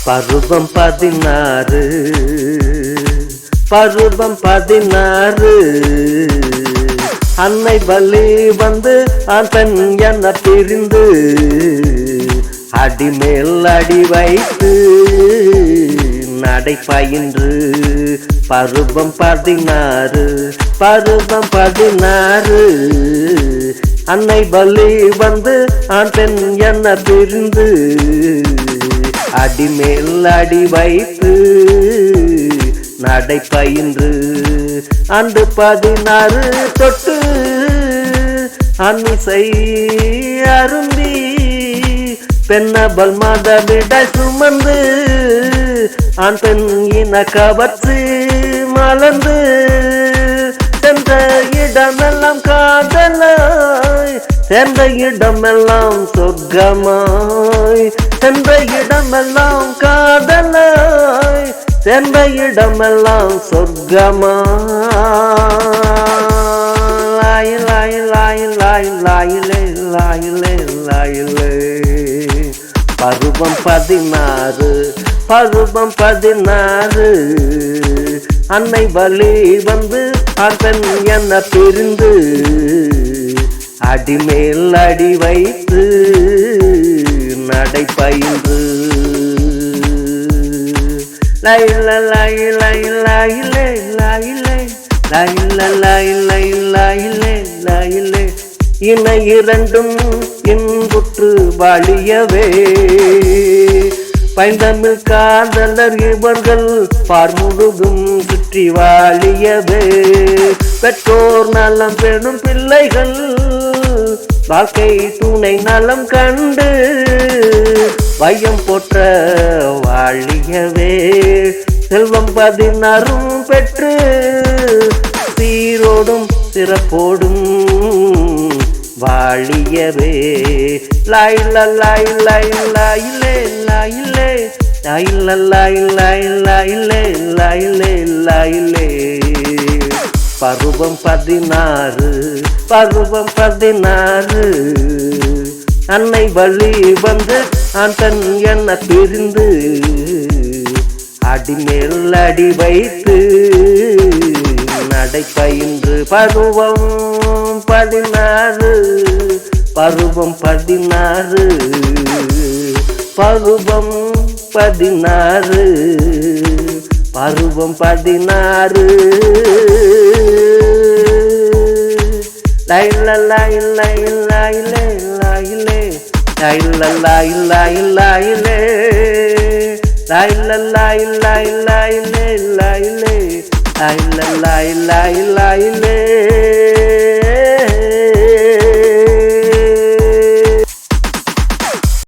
பருவம் 16 பருவம் 16 அன்னை பலி வந்து ஆண் பெண் என பிரிந்து அடிமேல் அடி வைத்து நடை பயின்று பருவம் 16 பருவம் 16 அன்னை பலி வந்து ஆண் பெண் என பிரிந்து அடிமேல் அடி வைத்து நடை பயின்று அன்று 16 தொட்டு அன்னிசை அருந்தி பெண்ணபல் மாதவிட சுமந்து ஆண் பெண் இன கவர்ச்சி மலர்ந்து சென்ற இடமெல்லாம் காதலாய் சென்ற இடமெல்லாம் சொர்க்கமாய் சென்ற இடமெல்லாம் காதலாய் சென்ற இடமெல்லாம் சொர்க்கமாய் லாய் லாய் லாய் லாயிலே லாயிலே லாயிலே பருவம் 16 பருவம் 16 அன்னை பலி வந்து ஆண் பெண் என பிரிந்து அடிமேல் அடி வைத்து நடை பயின்று லாயில லாயில லாயிலே லாயிலே லாயில லாயில லாயிலே லாயிலே இணை இரண்டும் இன்புற்று வாழியவே பைந்தமிழ் காதலர் இவர்கள் பார் முழுதும் சுற்றி வாழியவே பெற்றோர் நலம் பெறும் பிள்ளைகள் வாழ்க்கை துணை நலம் கண்டு வையம் போற்ற வாழியவே செல்வம் 16 பெற்று சீரோடும் சிறப்போடும் வாழியவே லாயில லாய் லாய் லாயிலே லாயிலே லாயில லாய் லாய் லாயிலே லாயிலே லாயிலே பருவம் 16 பருவம் 16 அன்னை பலி வந்து ஆண் பெண் என பிரிந்து அடிமேல் அடி வைத்து நடை பயின்று பருவம் 16 பருவம் 16 பருவம் 16 பருவம் 16 லாயில லாய் லாய் லாயிலே லாயிலே லாயில லாய் லாய் லாயிலே லாயில லாய் லாய் லாயிலே லாயிலே லாயில லாய் லாய் லாயிலே